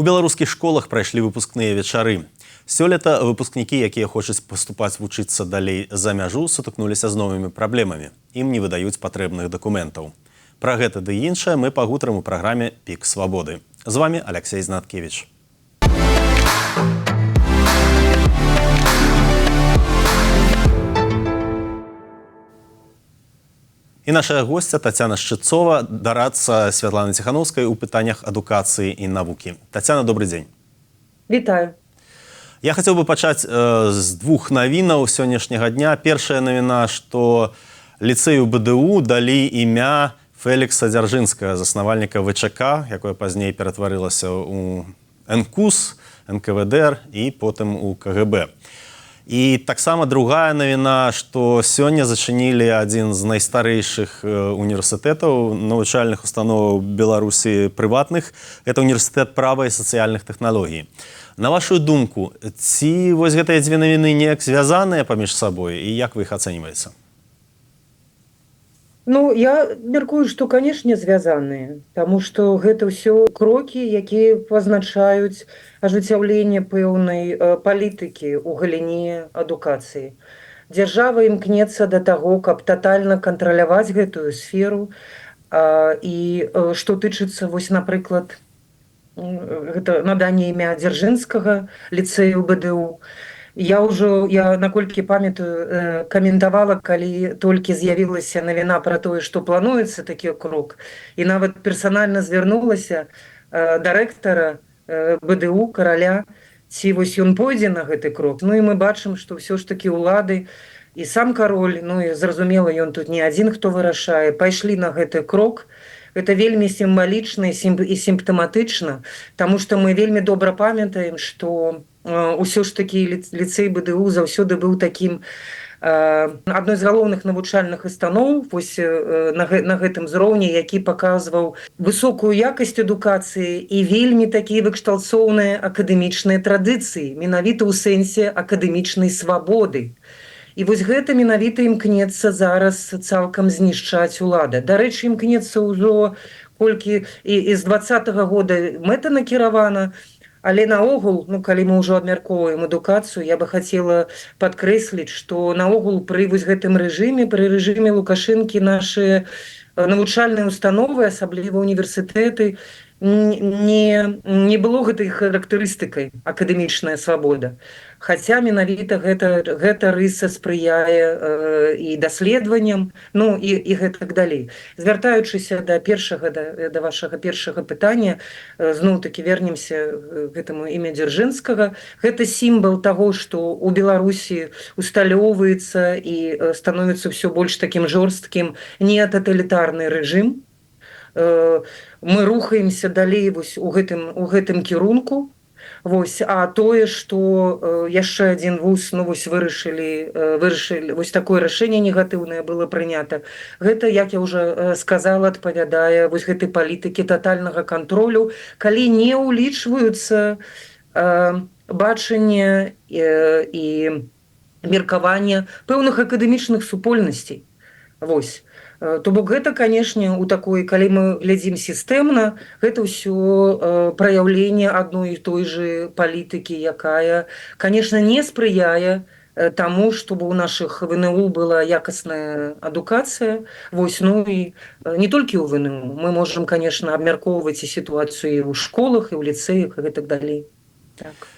У беларускіх школах прайшлі выпускныя вечары. Сёлета выпускнікі, якія хочуць паступаць вучыцца далей за мяжу, сутыкнуліся з новымі праблемамі. Ім не выдаюць патрэбных дакументаў. Пра гэта ды іншае мы пагутарым у праграме «Пік свабоды». З вами Алексей Знаткевич. І наша гостя Тацяна Шчыцова, дарадца Святланы Ціхановскай у пытаннях адукацыі і навукі. Тацяна, добрый дзень. Вітаю. Я хацеў бы пачаць з двух навінаў сённяшняга дня. Першая навіна, што ліцэю БДУ далі імя Фелікса Дзяржынскага, заснавальніка ВЧК, якое пазней ператварылася ў НКУС, НКВД і потым у КГБ. І таксама другая навіна, што сёння зачынілі адзін з найстарэйшых універсітэтаў, навучальных установаў Беларусі прыватных. Гэта універсітэт права і сацыяльных тэхналогій. На вашу думку, ці вось гэтыя дзве навіны неяк звязаныя паміж сабой і як вы іх ацэньваеце? Ну, я мяркую, што, канешне, звязаныя, таму што гэта ўсё крокі, якія пазначаюць ажыццяўленне пэўнай палітыкі ў галіне адукацыі. Дзяржава імкнецца да таго, каб татальна кантраляваць гэтую сферу. І што тычыцца, вось, напрыклад, гэта наданне імя Дзяржынскага ліцэю БДУ. Я, наколькі памятаю, каментавала, калі толькі з'явілася навіна пра тое, што плануецца такі крок. І нават персанальна звярнулася да рэктара БДУ, караля, ці вось ён пойдзе на гэты крок. Ну і мы бачым, што ўсё ж такі ўлады і сам кароль, ну і зразумела, ён тут не адзін, хто вырашае, пайшлі на гэты крок. Гэта вельмі сімвалічна і сімптаматычна, таму што мы вельмі добра памятаем, што ўсё ж такі ліцэй БДУ заўсёды быў такім адной з галоўных навучальных устаноў вось на гэтым узроўні, які паказваў высокую якасць адукацыі і вельмі такія выкшталцоўныя акадэмічныя традыцыі, менавіта ў сэнсе акадэмічнай свабоды. І вось гэта менавіта імкнецца зараз цалкам знішчаць улада. Дарэчы, імкнецца ўжо колькі і з 20-го года мэта накіравана, але наогул, ну, калі мы ўжо абмяркоўваем адукацыю, я бы хацела падкрэсліць, што наогул пры вось гэтым рэжыме, пры рэжыме Лукашэнкі нашы навучальныя установы, асабліва універсітэты, не было гэтай характарыстыкай акадэмічная свабода. Хаця менавіта гэта рыса спрыяе і даследаванням, ну і гэтак далей. Звяртаючыся да вашага першага пытання, зноў-такі вернемся к гэтаму імя Дзяржынскага. Гэта сімвал таго, што ў Беларусі усталёўваецца і становіцца ўсё больш такім жорсткім неататалітарны рэжым. Мы рухаемся далей вось у гэтым кірунку. Вось, а тое, што яшчэ адзін вуз, ну вось вырашылі, вось такое рашэнне негатыўнае было прынята. Гэта, як я ўжо сказала, адпавядае вось гэтай палітыкі татальнага кантролю, калі не ўлічваюцца бачанне і меркаванне пэўных акадэмічных супольнасцей. Вось. То бок гэта, канешне, у такой, калі мы глядзім сістэмна, гэта ўсё праяўленне адной і той жа палітыкі, якая, канешне, не спрыяе таму, чтобы у нашых ВНУ была якасная адукацыя. Вось, ну і не толькі ў ВНУ. Мы можам, канешне, абмяркоўваць і сітуацыю ў школах, і ў ліцэях, і гэтак далей. Так.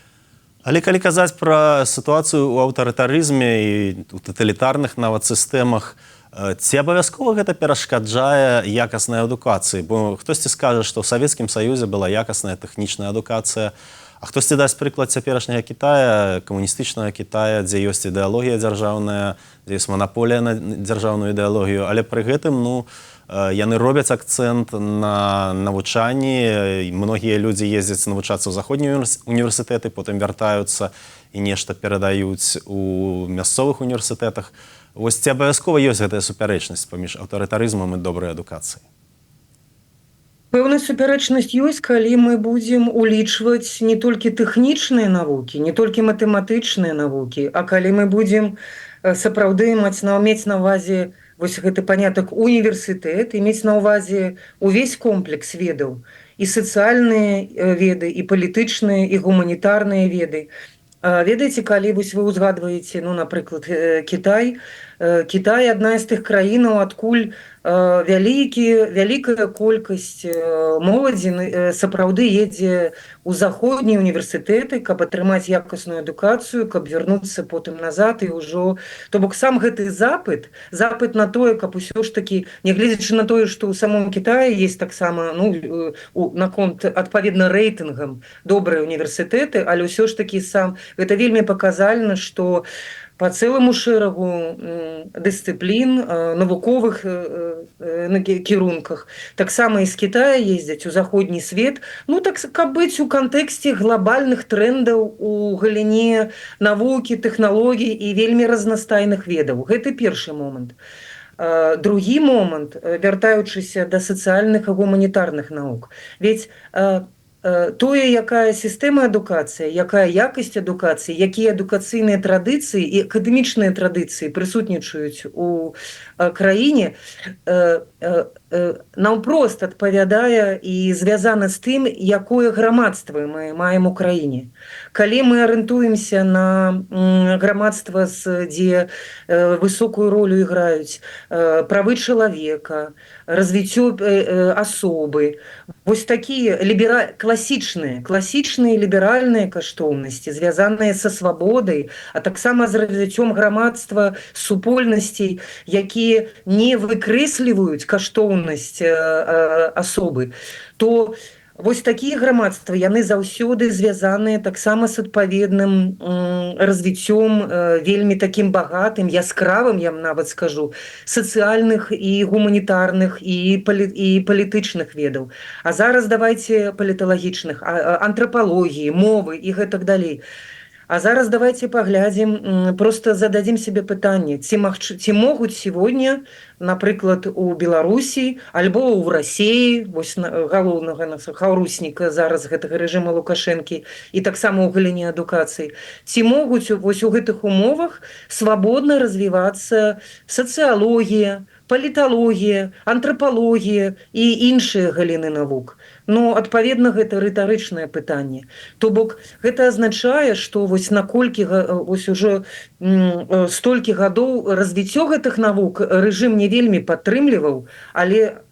Але калі казаць пра сітуацыю ў аўтарытарызме і ў таталітарных нават сістэмах, ці абавязкова гэта перашкаджае якаснай адукацыі? Бо хтосьці скажа, што ў Савецкім Саюзе была якасная тэхнічная адукацыя, а хтосьці дасць прыклад цяперашняга Кітая, камуністычнага Кітая, дзе ёсць ідэалогія дзяржаўная, дзе ёсць манаполія на дзяржаўную ідэалогію, але пры гэтым, ну, яны робяць акцэнт на навучанні. Многія людзі ездзяць навучацца ў заходнія універсітэты, потым вяртаюцца і нешта перадаюць у мясцовых універсітэтах. Вось ці абавязкова ёсць гэтая супярэчнасць паміж аўтарытарызмам і добрай адукацыяй? Пэўная супярэчнасць ёсць, калі мы будзем улічваць не толькі тэхнічныя навукі, не толькі матэматычныя навукі, а калі мы будзем сапраўды мець на ўвазе вось гэты панятак універсітэт і мець на ўвазе увесь комплекс ведаў. і сацыяльныя веды, і палітычныя, і гуманітарныя веды. Ведаеце, калі вось вы ўзгадваеце, ну, напрыклад, Кітай, Кітай адна з тых краінаў, адкуль вялікая колькасць моладзі сапраўды едзе ў заходнія універсітэты, каб атрымаць якасную адукацыю, каб вярнуцца потым назад і ўжо... То бок сам гэты запыт на тое, каб усё ж такі, нягледзячы на тое, што ў самом Кітаі есть таксама, ну, наконт адпаведна рэйтынгам добрыя універсітэты, але ўсё ж такі сам гэта вельмі паказальна, што по цэлому шэрагу дысцыплін, навуковых кірунках таксама з Кітая ездзяць у заходні свет, ну так каб быць у кантэксце глобальных трэндаў у галіне навукі, тэхналогій і вельмі разнастайных ведаў. Гэта першы момант. Другі момант, вяртаючыся да сацыяльных і гуманітарных навук. Ведь тое, якая сістэма адукацыі, якая якасць адукацыі, якія адукацыйныя традыцыі і акадэмічныя традыцыі прысутнічаюць у краіне, наўпрост адпавядае і звязана з тым, якое грамадства мы маем у краіне. Калі мы арыентуемся на грамадства, дзе высокую ролю іграюць правы чалавека, развіццё асобы, вось такія класічныя ліберальныя каштоўнасці, звязаныя са свабодай, а таксама з развіццём грамадства, супольнасцей, якія не выкрэсліваюць каштоўнасць асобы, то вось такія грамадства, яны заўсёды звязаныя таксама з адпаведным развіццём вельмі такім багатым, яскравым, я нават скажу, сацыяльных і гуманітарных і палітычных ведаў. А зараз давайце паліталагічных, антрапалогіі, мовы і гэтак далей. А зараз давайте паглядзім, просто зададзім себе пытанне, ці могуць сегодня, напрыклад, у Беларусі альбо ў Расіі, вось галоўнага хаўрусніка зараз гэтага рэжыма Лукашэнкі і таксама ў галіне адукацыі, ці могуць вось у гэтых умовах свабодна развівацца сацыялогія, паліталогія, антрапалогія і іншыя галіны навук. Ну, адпаведна, гэта рытарычнае пытанне. То бок, гэта азначае, што вось наколькі вось ужо столькі гадоў развіццё гэтых навук рэжым не вельмі падтрымліваў, але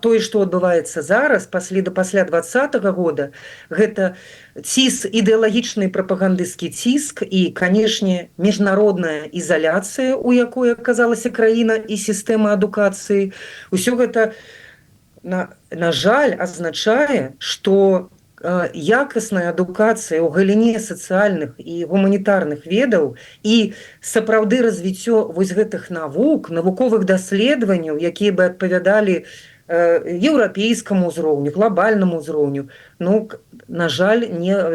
тое, што адбываецца зараз, пасля 20-го года, гэта ідэалагічны прапагандысцкі ціск і, канешне, міжнародная ізаляцыя, у якой аказалася краіна і сістэма адукацыі. Усё гэта, на жаль, азначае, што якасная адукацыя ў галіне сацыяльных і гуманітарных ведаў і сапраўды развіццё вось гэтых навук, навуковых даследаванняў, якія бы адпавядалі еўрапейскаму ўзроўню, глобальнаму ўзроўню. Ну, на жаль,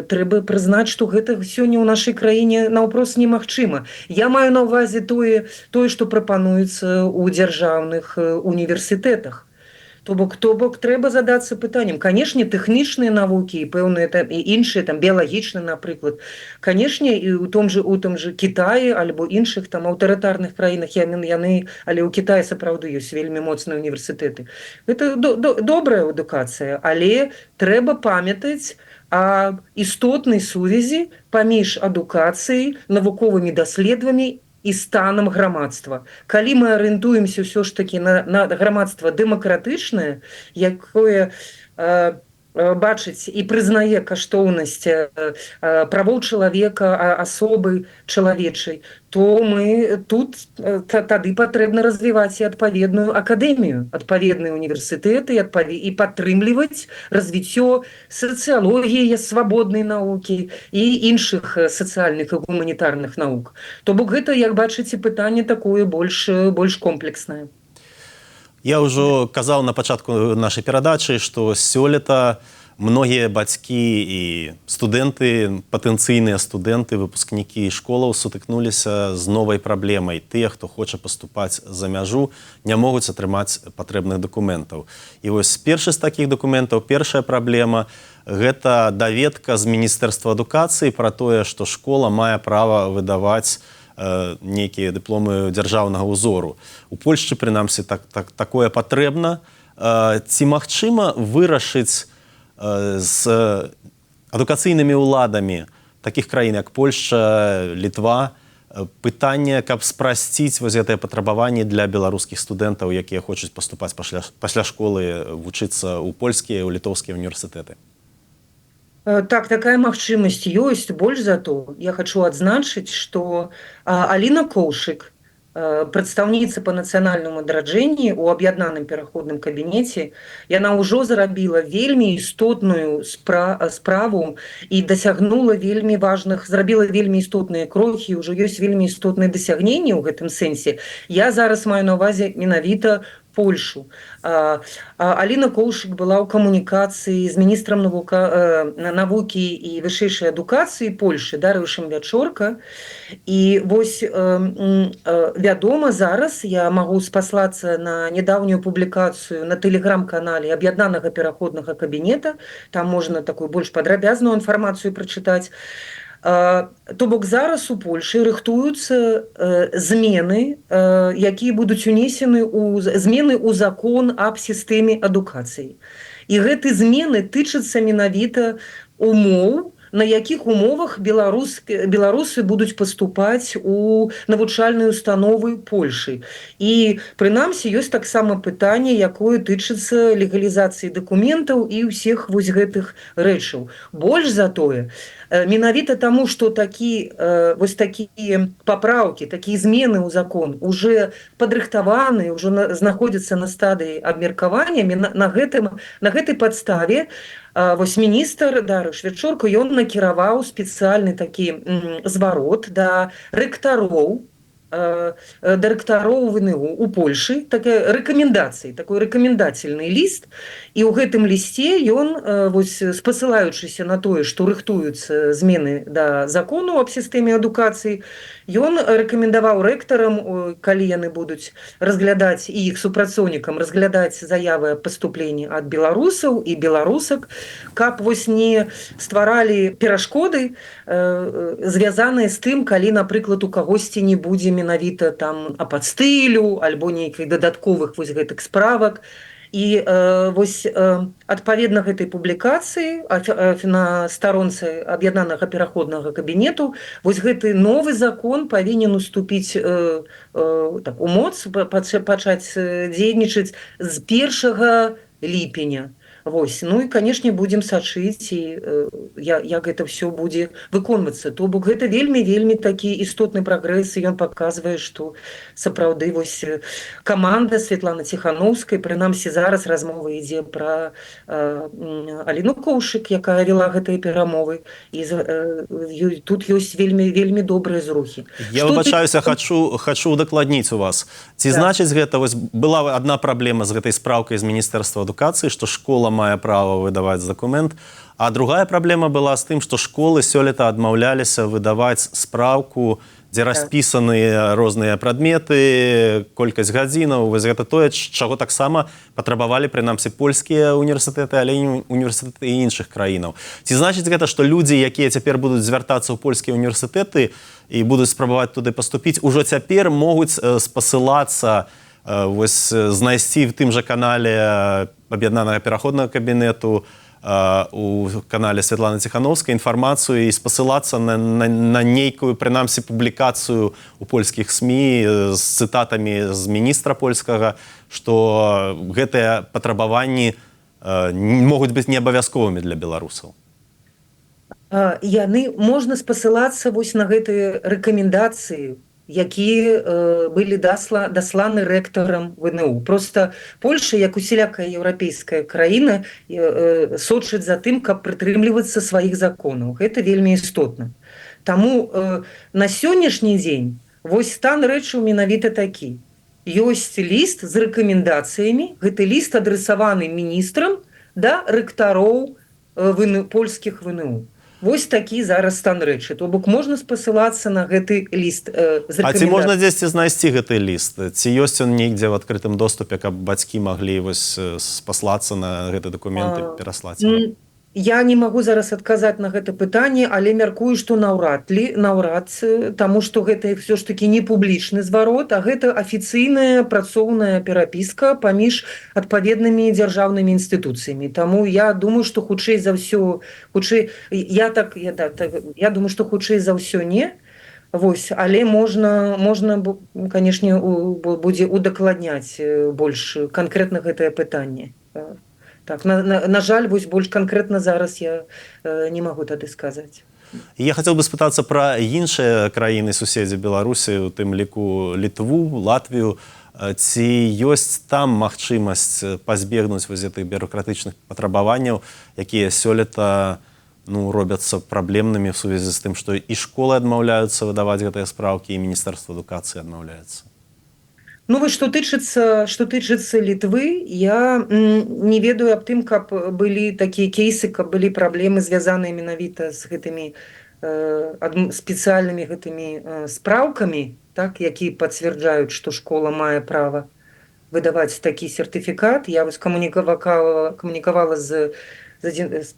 трэба прызнаць, што гэта сёння ў нашай краіне наўпрост немагчыма. Я маю на ўвазе тое, што прапануецца ў дзяржаўных універсітэтах. То бок трэба задацца пытаннем. Канешне, тэхнічныя навукі і пэўныя і іншыя, там, біялагічныя, напрыклад. Канешне, і ў том же Кітаі альбо іншых там аўтарытарных краінах яны, але ў Кітаі сапраўды ёсць вельмі моцныя універсітэты. Гэта добрая адукацыя, але трэба памятаць о істотнай сувязі паміж адукацыяй, навуковымі даследаваннямі і станам грамадства. Калі мы арыентуемся ўсё ж такі на грамадства дэмакратычнае, якое бачыць і прызнае каштоўнасць правоў чалавека, асобы чалавечай, то мы тут тады патрэбна развіваць і адпаведную акадэмію, адпаведныя універсітэты і падтрымліваць развіццё сацыялогіі, свабоднай навукі і іншых сацыяльных і гуманітарных навук. То бок гэта, як бачыце, пытанне такое больш комплекснае. Я ўжо казаў на пачатку нашай перадачы, што сёлета многія бацькі і студэнты, патэнцыйныя студэнты, выпускнікі школаў сутыкнуліся з новай праблемай. Тыя, хто хоча паступаць за мяжу, не могуць атрымаць патрэбных дакументаў. І вось першы з такіх дакументаў, першая праблема – гэта даведка з Міністэрства адукацыі пра тое, што школа мае права выдаваць нейкія дыпломы дзяржаўнага ўзору. У Польшчы, прынамсі, такое патрэбна. Ці магчыма вырашыць з адукацыйнымі ўладамі такіх краін, як Польшча, Літва, пытанне, каб спрасціць вось гэтыя патрабаванні для беларускіх студэнтаў, якія хочуць паступаць пасля школы, вучыцца ў польскія, ў літоўскія універсітэты? Так, такая магчымасць ёсць. Больш за то, я хочу адзначыць, што Аліна Коўшык, прадстаўніца па нацыянальнаму адраджэнні ў аб'яднаным пераходным кабінеце, яна ўжо зрабіла вельмі істотную справу і дасягнула вельмі важных, зрабіла вельмі істотныя крокі, ўжо ёсць вельмі істотныя дасягненні ў гэтым сэнсе. Я зараз маю на ўвазе менавіта Польшу. Аліна Коўшык была ў камунікацыі з міністрам навукі і вышэйшай адукацыі Польшы Дарыюшам Вячорка. І вось вядома зараз, я магу спаслацца на нядаўнюю публікацыю на тэлеграм-канале аб'яднанага пераходнага кабінета, там можна такую больш падрабязную інфармацыю прачытаць. То бок зараз у Польшы рыхтуюцца змены, якія будуць унесены змены ў закон аб сістэме адукацыі. І гэты змены тычацца менавіта умоў, на якіх умовах беларусы будуць паступаць у навучальныя установы Польшы. І, прынамсі, ёсць таксама пытанне, якое тычыцца легалізацыі дакументаў і ўсіх вось гэтых рэчаў. Больш за тое, менавіта таму, што вось такія папраўкі, такія змены ў закон уже падрыхтаваны, уже знаходзяцца на стадыі абмеркавання, на гэтай падставе вось міністр Дарыюш Вячорка, ён накіраваў спецыяльны такі зварот да рэктароў ВНУ у Польшы, такой рэкамендацыйны ліст, і ў гэтым лісце ён, спасылаючыся на тое, што рыхтуюцца змены да закону аб сістэме адукацыі, ён рэкамендаваў рэктарам, калі яны будуць разглядаць, і іх супрацоўнікам разглядаць заявы аб паступленні ад беларусаў і беларусак, каб не стваралі перашкоды, звязаныя з тым, калі, напрыклад, у кагосьці не будзе менавіта там ападстылю альбо нейкіх дадатковых гэтых справак. І адпаведна гэтай публікацыі на старонцы аб'яднанага пераходнага кабінету гэты новы закон павінен уступіць у моц, пачаць дзейнічаць з 1 ліпеня. Ну і, канешне, будзем сачыць, і як гэта ўсё будзе выконвацца. То бок гэта вельмі такі істотны прагрэс, і ён паказвае, што сапраўды каманда Святланы Ціханаўскай, прынамсі зараз размова ідзе пра Аліну Коўшык, якая вела гэтыя перамовы, і тут ёсць вельмі добрыя зрухі. Я выбачаюся, хачу удакладніць у вас. Ці значыць гэта, была адна праблема з гэтай спраўкай з Міністэрства адукацыі, што школа мае права выдаваць дакумент, а другая праблема была з тым, што школы сёлета адмаўляліся выдаваць спраўку, дзе распісаныя розныя прадметы, колькасць гадзінаў, гэта тое, чаго таксама патрабавалі, прынамсі, польскія універсітэты, але і універсітэты іншых краінаў. Ці значыць гэта, што людзі, якія цяпер будуць звяртацца ў польскія універсітэты і будуць спрабаваць туды паступіць, ужо цяпер могуць спасылацца, знайсці в тым жа канале аб'яднанага пераходнага кабінету, у канале Святланы Ціханаўскай інфармацыю і спасылацца на нейкую, прынамсі, публікацыю ў польскіх СМІ з цытатамі з міністра польскага, што гэтыя патрабаванні могуць быць неабавязковымі для беларусаў. Можна спасылацца на гэтыя рэкамендацыі, якія былі дасланы рэктарам ВНУ. Проста Польша, як усялякая еўрапейская краіна, сочыць за тым, каб прытрымлівацца сваіх законаў. Гэта вельмі істотна. Таму на сённяшні дзень стан рэчаў менавіта такі. Ёсць ліст з рэкамендацыямі, гэты ліст адрасаваны міністрам да рэктароў польскіх ВНУ. Такі зараз стан рэчы. То бок можна спасылацца на гэты ліст з рэкамендацыямі. А ці можна дзесьці знайсці гэты ліст? Ці ёсць ён нейдзе в адкрытым доступе, каб бацькі маглі спаслацца на гэты дакумент і пераслаць? Я не магу зараз адказаць на гэта пытанне, але мяркую, што наўрад, таму што гэта ўсё ж такі не публічны зварот, а гэта афіцыйная працоўная перапіска паміж адпаведнымі дзяржаўнымі інстытуцыямі. Таму я думаю, што хутчэй за ўсё, я думаю, што хутчэй за ўсё не. Вось, але можна, канешне, будзе удакладняць больш канкрэтна гэтае пытанне. Так, на жаль, вось больш канкрэтна зараз я не магу тады сказаць. Я хацеў бы спытацца пра іншыя краіны суседзі Беларусі, у тым ліку Літву, Латвію. Ці ёсць там магчымасць пазбегнуць вось гэтых бюракратычных патрабаванняў, якія сёлета робяцца праблемнымі ў сувязі з тым, што і школы адмаўляюцца выдаваць гэтыя спраўкі, і Міністэрства адукацыі адмаўляецца? Што тычыцца Літвы, я не ведаю аб тым, каб былі такія кейсы, каб былі праблемы, звязаныя менавіта з гэтымі спецыяльнымі гэтымі спраўкамі, так, якія пацвярджаюць, што школа мае права выдаваць такі сертыфікат. Я вось камунікавала з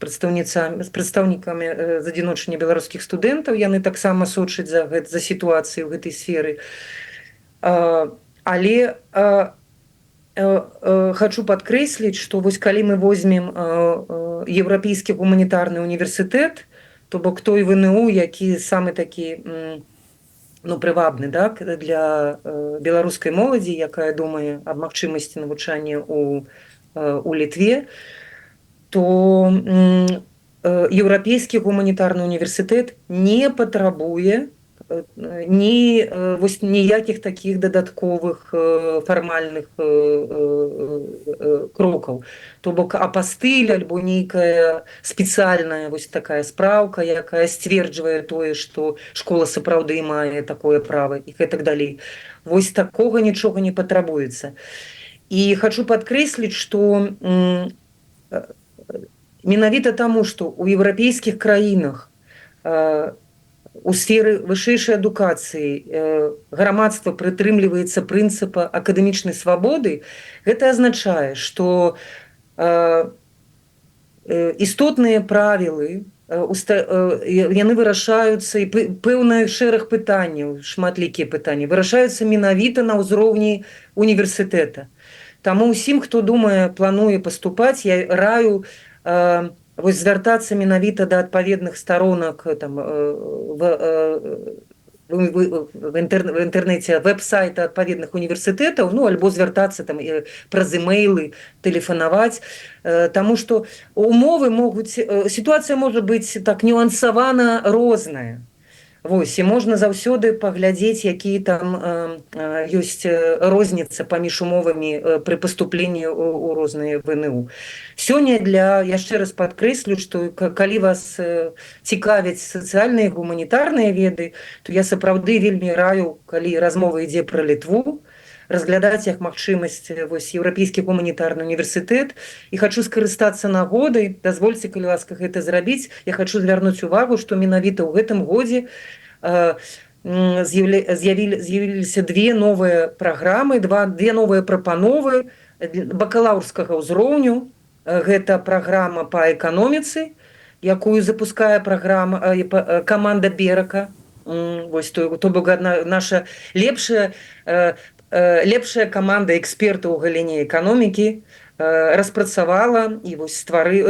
прадстаўнікамі з адзіночання беларускіх студэнтаў, яны таксама сочаць за сітуацыяй у гэтай сферы. Але хочу падкрэсліць, што вось калі мы возьмем Еўрапейскі гуманітарны універсітэт, то бок той ВНУ, які самы такі прывабны, так, для беларускай моладзі, якая думае аб магчымасці навучання у Літве, то Еўрапейскі гуманітарны універсітэт не патрабуе ніякіх такіх дадатковых фармальных крокаў. То бок апастыль альбо нейкая спецыяльная вось такая спраўка, якая сцверджвае тое, што школа сапраўды мае такое права і гэтак далей. Вось такога нічога не патрабуецца. І хачу падкрэсліць, што менавіта таму, што ў еўрапейскіх краінах у сферы вышэйшай адукацыі грамадства прытрымліваецца прынцыпа акадэмічнай свабоды, гэта азначае, што істотныя правілы, яны вырашаюцца, і пэўны шэраг пытанняў, шматлікія пытанні, вырашаюцца менавіта на ўзроўні універсітэта. Таму ўсім, хто думае, плануе паступаць, я раю вось звяртацца менавіта да адпаведных старонак в інтэрнэце, вэб-сайта адпаведных універсітэтаў, альбо звяртацца праз имейлы, тэлефанаваць, таму што умовы сітуацыя можа быць так нюансавана розная. Вось, і можна заўсёды паглядзець, якія там ёсць розніца паміж умовамі пры паступленні ў розныя ВНУ. Сёння яшчэ раз падкрэслю, што калі вас цікавяць сацыяльныя і гуманітарныя веды, то я сапраўды вельмі раю, калі размова ідзе пра Літву, разглядаць як магчымасць Еўрапейскі гуманітарны універсітэт. І хачу скарыстацца нагодай, дазвольце, калі ласка, гэта зрабіць, я хачу звярнуць увагу, што менавіта ў гэтым годзе з'явіліся две новыя праграмы, две новыя прапановы бакалаўрскага ўзроўню. Гэта праграма па эканоміцы, якую запускае каманда Берака. Вось, то бок наша лепшая каманда экспертаў у галіне эканомікі распрацавала і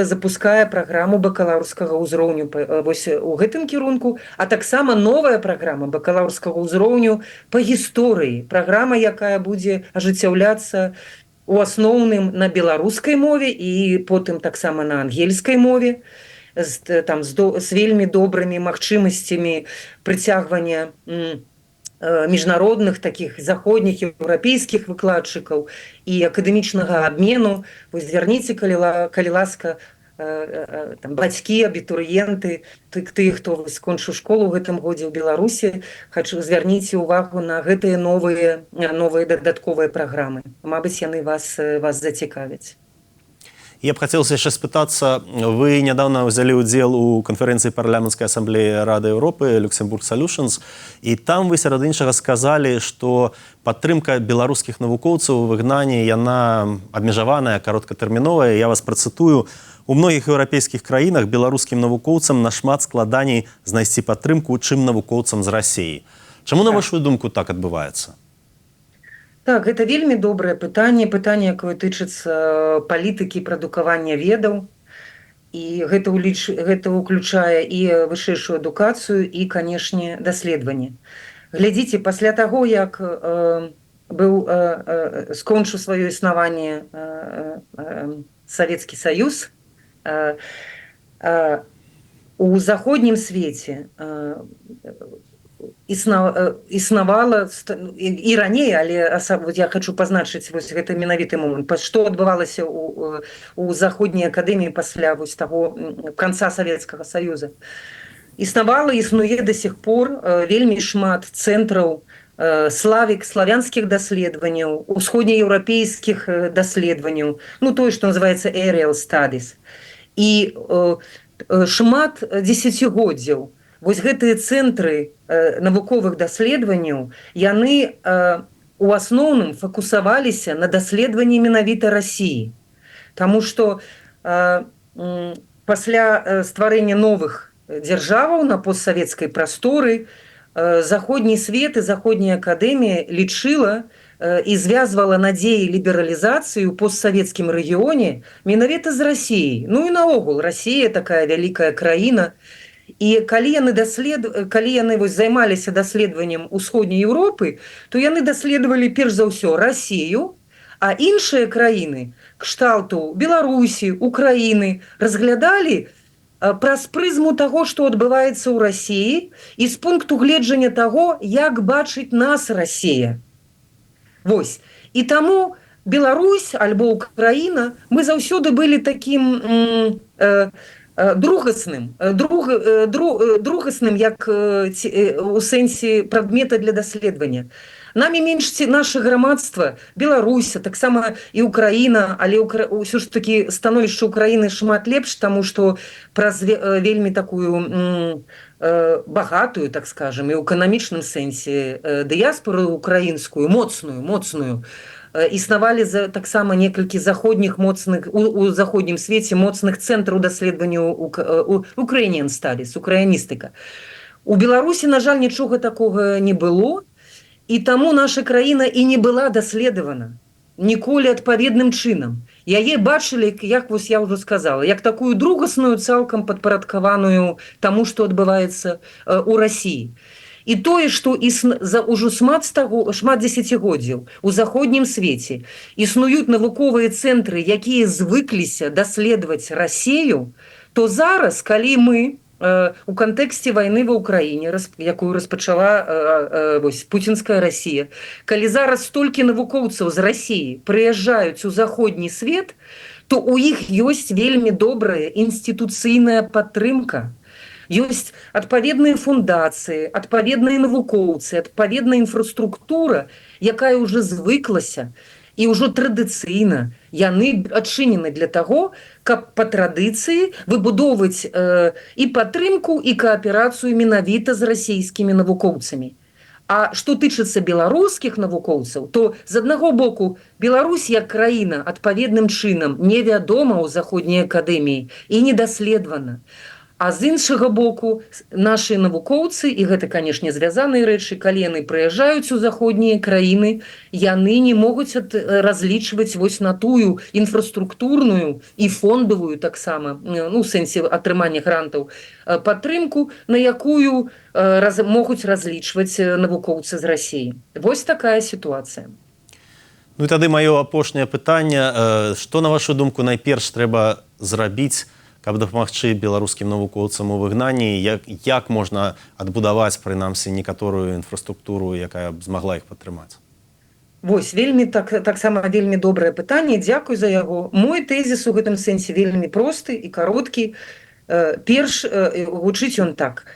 запускае праграму бакалаўрскага ўзроўню у гэтым кірунку, а таксама новая праграма бакалаўрскага ўзроўню па гісторыі. Праграма, якая будзе ажыццяўляцца у асноўным на беларускай мове і потым таксама на ангельскай мове, з вельмі добрымі магчымасцямі прыцягвання міжнародных такіх заходніх еўрапейскіх выкладчыкаў і акадэмічнага абмену. Вось звярніце, калі ласка, бацькі, абітурыенты, тыя, хто скончыў школу ў гэтым годзе ў Беларусі, звярніце ўвагу на гэтыя новыя дадатковыя праграмы. Мабыць, яны вас зацікавяць. Я б хацелася яшчэ спытацца, вы нядаўна ўзялі ўдзел у канферэнцыі парламенцкай асамблеі Рады Еўропы Luxembourg Solutions, і там вы сярод іншага сказалі, што падтрымка беларускіх навукоўцаў у выгнанні, яна абмежаваная, кароткатэрміновая. Я вас працытую: У многіх еўрапейскіх краінах беларускім навукоўцам нашмат складаней знайсці падтрымку, чым навукоўцам з Расіі. Чаму, на вашу думку, так адбываецца? Так, гэта вельмі добрае пытанне, якое тычыцца палітыкі прадукавання ведаў. І гэта ўключае і вышэйшую адукацыю, і, канешне, даследаванне. Глядзіце, пасля таго, як скончыў сваё існаванне Савецкі Саюз, у заходнім свеце існавала і раней, але я хочу пазначыць гэты менавіты момант, што адбывалася у заходняй акадэміі пасля таго канца Савецкага Саюза. Існуе да сих пор вельмі шмат цэнтраў славянскіх даследаванняў, усходнееўрапейскіх даследаванняў, тое, што называецца aerial studies. І шмат дзесяцігоддзяў вось гэтыя цэнтры навуковых даследаванняў, яны у асноўным фокусаваліся на даследаванні менавіта Расіі. Таму што пасля стварэння новых дзяржаваў на постсавецкай прасторы заходні свет і заходняя акадэмія лічыла і звязвала надзеі лібералізацыі ў постсавецкім рэгіёне менавіта з Расіяй. І наогул, Расія такая вялікая краіна. І калі яны займаліся даследаваннем усходняй Еўропы, то яны даследавалі перш за ўсё Расію, а іншыя краіны, кшталту Беларусі, Украіны, разглядалі праз прызму таго, што адбываецца ў Расіі, і з пункту гледжання таго, як бачыць нас Расія. Вось. І таму Беларусь альбо Украіна, мы заўсёды былі такім другасным, як у сэнсе прадмета для даследавання. Намі менш наше грамадства, Беларусь, таксама і Украіна, але ўсё ж такі становішча Украіны шмат лепш, таму што праз вельмі такую багатую, так скажем, і ў эканамічным сэнсе дыяспору украінскую, моцную, існавалі таксама некалькі заходніх моцных, у заходнім свеце моцных цэнтраў даследаванняў Ukrainian Studies, украіністыка. У Беларусі, на жаль, нічога такога не было, і таму наша краіна і не была даследавана ніколі адпаведным чынам. Яе бачылі, як я ўжо сказала, як такую другасную, цалкам падпарадкаваную таму, што адбываецца ў Расіі. І тое, што ўжо шмат дзесяцігоддзяў у заходнім свеце існуюць навуковыя цэнтры, якія звыкліся даследаваць Расію, то зараз, калі мы у кантэксце вайны ва Ўкраіне, якую распачала пуцінская Расія, калі зараз столькі навукоўцаў з Расіі прыязджаюць у заходні свет, то ў іх ёсць вельмі добрая інстытуцыйная падтрымка. Ёсць адпаведныя фундацыі, адпаведныя навукоўцы, адпаведная інфраструктура, якая ўжо звыклася, і ўжо традыцыйна яны адчынены для таго, каб па традыцыі выбудоўваць і падтрымку, і кааперацыю менавіта з расійскімі навукоўцамі. А што тычыцца беларускіх навукоўцаў, то з аднаго боку Беларусь як краіна адпаведным чынам невядома ў заходняй акадэміі і недаследавана. А з іншага боку, нашы навукоўцы, і гэта, канешне, звязаныя рэчы, калі яны прыязджаюць у заходнія краіны, яны не могуць разлічваць вось на тую інфраструктурную і фондавую таксама, у сэнсе атрымання грантаў, падтрымку, на якую могуць разлічваць навукоўцы з Расіі. Вось такая сітуацыя. І тады маё апошняе пытанне. Што, на вашу думку, найперш трэба зрабіць, каб дапамагчы беларускім навукоўцам у выгнанні, як можна адбудаваць, прынамсі, некаторую інфраструктуру, якая б змагла іх падтрымаць? Вось, таксама вельмі добрае пытанне, дзякуй за яго. Мой тэзіс у гэтым сэнсе вельмі просты і кароткі. Перш, гучыць ён так.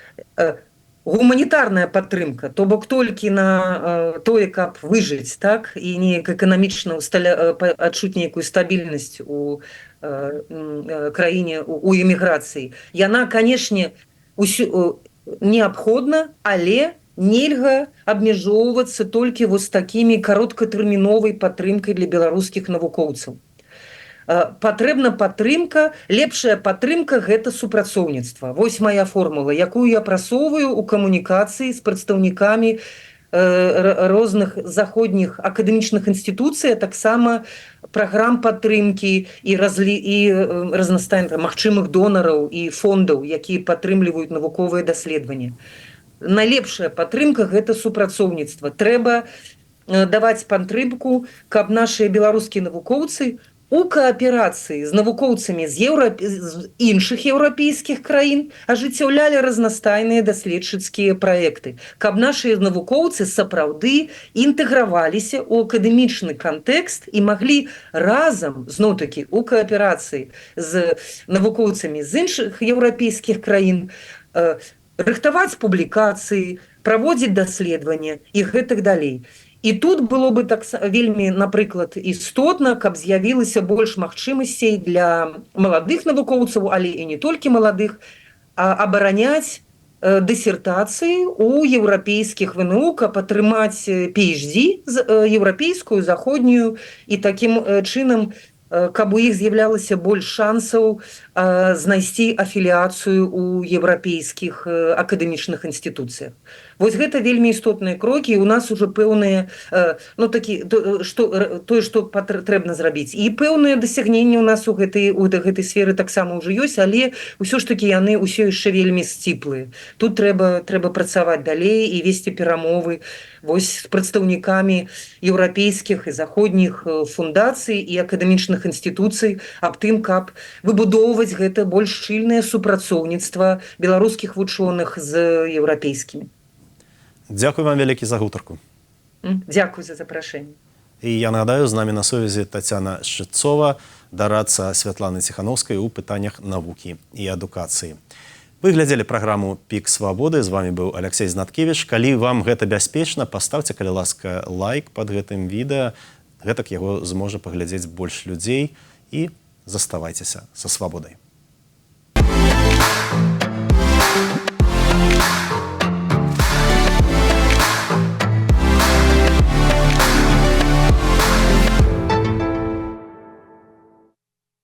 Гуманітарная падтрымка, то бок толькі на тое, каб выжыць, так, і неяк эканамічна адчуць нейкую стабільнасць у краіне, у эміграцыі. Яна, канешне, неабходна, але нельга абмяжоўвацца толькі вось такімі кароткатэрміновай падтрымкай для беларускіх навукоўцаў. Патрэбна падтрымка, лепшая падтрымка гэта супрацоўніцтва. Вось моя формула, якую я прасоўваю ў камунікацыі з прадстаўнікамі розных заходніх акадэмічных інстытуцый, а таксама праграм падтрымкі і разнастайных магчымых донараў і фондаў, якія падтрымліваюць навуковыя даследаванні. Найлепшая падтрымка гэта супрацоўніцтва. Трэба даваць падтрымку, каб нашыя беларускія навукоўцы у кааперацыі з навукоўцамі з іншых еўрапейскіх краін ажыццяўлялі разнастайныя даследчыцкія праекты, каб нашыя навукоўцы сапраўды інтэграваліся ў акадэмічны кантэкст і маглі разам, зноў-такі, у кааперацыі з навукоўцамі з іншых еўрапейскіх краін рыхтаваць публікацыі, праводзіць даследаванні і гэтак далей. І тут было бы так вельмі, напрыклад, істотна, каб з'явілася больш магчымасцей для маладых навукоўцаў, але і не толькі маладых, абараняць дысертацыі ў еўрапейскіх ВНУ, каб атрымаць PhD, еўрапейскую, заходнюю, і такім чынам, каб у іх з'яўлялася больш шансаў знайсці афіліяцыю ў еўрапейскіх акадэмічных інстытуцыях. Вось гэта вельмі істотныя крокі, і у нас ужо пэўныя, тое, што патрэбна зрабіць. І пэўныя дасягненні у нас у гэтай сферы таксама ўжо ёсць, але ўсё ж такі яны ўсё яшчэ вельмі сціплыя. Тут трэба працаваць далей і весці перамовы вось з прадстаўнікамі еўрапейскіх і заходніх фундацый і акадэмічных інстытуцый аб тым, каб выбудоўваць гэта больш шчыльнае супрацоўніцтва беларускіх вучоных з еўрапейскімі. Дзякуй вам вялікі за гутарку. Дзякуй за запрашэнне. І я нагадаю, з намі на сувязі Тацяна Шчыцова, дарадца Святланы Ціхановскай у пытаннях навукі і адукацыі. Вы глядзелі праграму «Пік свабоды». З вами быў Алексей Знаткевіч. Калі вам гэта бяспечна, паставце, калі ласка, лайк пад гэтым відэа. Гэтак яго зможа паглядзець больш людзей. І заставайцеся са свабодай.